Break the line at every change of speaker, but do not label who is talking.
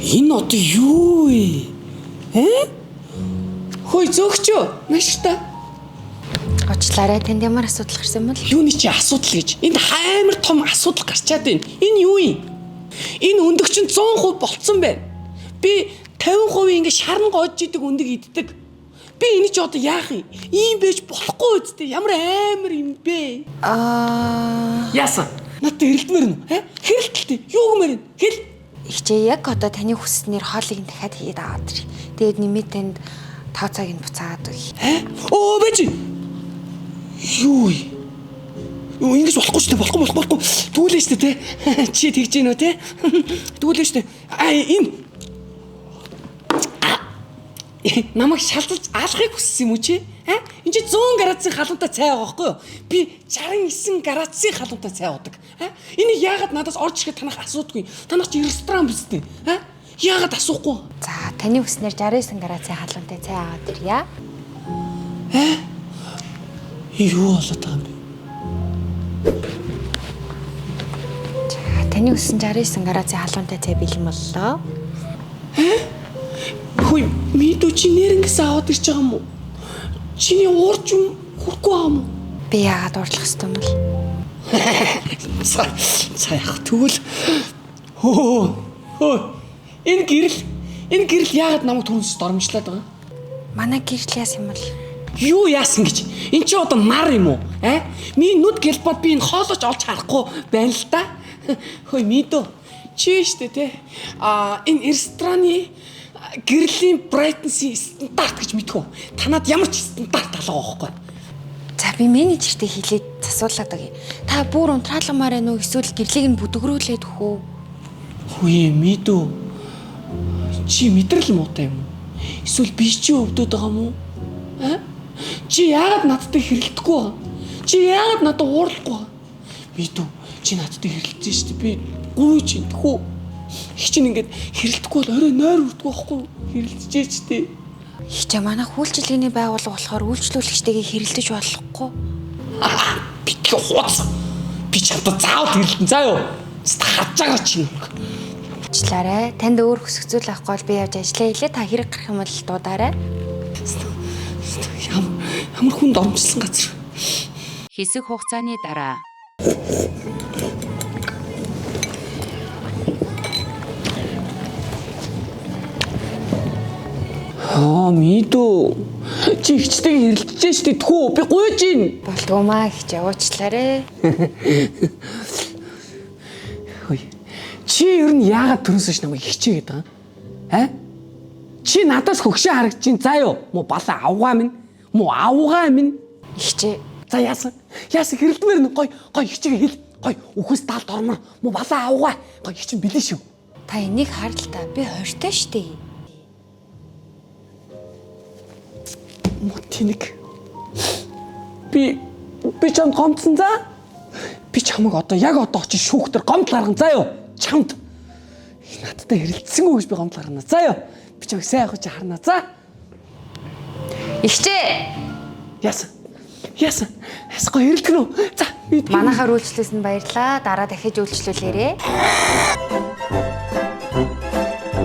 Энэ одоо юу вэ? Хөөе зөөгчөө. Нааштай.
Очлаарай, танд ямар асуудал гарсан юм бол?
Юуны чи асуудал гэж? Энд амар том асуудал гарчаад байна. Энэ юу юм? Энэ өндөг чинь 100% болцсон байна. Би 50% ингэ шарн гоож идэг өндөг иддэг. Би энэ чи одоо яах юм? Ийм байж болохгүй үстэй. Ямар амар юм бэ? Яасан? Надад хэрэлдмээр нь. Хэрэлтэлтэй. Юу гэмээр нь? Хэл.
Ихчээ яг одоо таны хүснээр хоолыг нь дахиад хийгээд аваад ир. Тэгээд нэмээд танд тооцоог нь буцаагаад өгье.
Оо бэж. Юу вэ? Ингэж болохгүй шүү дээ. Болохгүй. Дүүлээ шүү дээ, те. Чи тэгж гинөө, те. Дүүлээ шүү дээ. Энэ намайг шалдалж алахыг хүссэн юм уу чи? Энд чи 100 градусын халуунтай цай байгаа байхгүй юу? Би 69 градусын халуунтай цай уудаг. Энийг яагаад надаас орж ирэхэд танах асуудгүй? Танах чи ресторан биз дээ. Яагаад асуухгүй?
За, таны хүснээр 69 градусын халуунтай цай аваад ирье.
Юу болоод байгаа юм бэ?
За, таны хүссэн 69 градусын халуунтай цай бэлэн боллоо.
Хөөе, мэдүү чи нэрнгээс аваад ирж байгаа юм уу? Чиний уурч юм хүрхгүй байгаа юм уу?
Би яагаад уурлах ёстой юм бол?
Цаях тэгвэл Энэ гэрэл яагаад намайг түрүүнээс дормжлаад байгаа?
Манай гэрэл яасан юм бол?
Юу яасан гэж? Энд чи одоо нар юм уу? Миний нүд гэлбод би энэ хоолойч олж харахгүй байна л да. Хөөе мэдөө. Чи штэ те. Энэ рестораны гэрлийн брайтнсын стандарт гэж мэдхүү. Танад ямар ч стандарт алгаа байхгүй.
За би менежертэй хэлээд засуулаад өгье. Та бүр унтрааламаар байна уу? Эсвэл гэрлийг нь бүдгрүүлээд өгөө.
Хөөе мэдөө. Чи мэдрэл муутай юм уу? Эсвэл би чи өвдөд байгаа юм уу? Чи яагаад надтай хэрэлдэхгүй байгаа? Чи яагаад надад уурлахгүй байгаа? Мэдөө. Чи надтай хэрэлдэж штэ. Би гуйж интхүү. Их чинь ингээд хэрэлдэхгүй бол орой нойр үрдэх байхгүй хэрэлдэж штэ.
Ихчээ манай үйлчилгээний байгууллага болохоор үйлчлүүлэгчтэйгээ хэрэлдэж болохгүй.
Би тэг хууц. Би чамд заавал хэрэлдэн заа юу? Харж байгаа чинь.
Ажиллаарай. Танд өөр хүсэх зүйл авахгүй бол би явж ажиллаа хэлээ. Та хэрэг гарах юм бол дуудаарай.
Ямар хүнд оромжлсан газар.
Хэсэг хугацааны дараа.
Мэдөө. Чи ихчтэйгээ хэрэлдэж штэ тхүү. Би гуйж ийн.
Болдгоомаа их явуучлаарэ.
Хөөе. Чи ер нь яагаад төрөөсөж намайг хичээгээд байгаа? Чи надаас хөгшөө харагч чинь заа юу? Мо балаа авгаа минь. Мо авгаа минь.
Ихчээ.
За яасан хэрэлдмээр нь гой хичээгээ хэл. Гой үхээс талд ормор. Мо балаа авгаа. Гой их чинь бэлэн шүү.
Та энийг хар л та. Би хортой штэ.
Мо тэнэг. Би чамд гомдсон за. Би чамайг одоо яг одоо очиж шүүхтэр гомдол гаргана заа юу? Чамд надтай хэрэлдсэнгүү гэж би гомдол гаргана. За юу? Би чамайг сайн явах гэж харна. За.
Ихчээ.
Яасан гой хэрэлдэх нь үү? За.
Манайхаар үйлчлүүлсэнд баярлалаа. Дараа дахиж үйлчлүүлээрэ.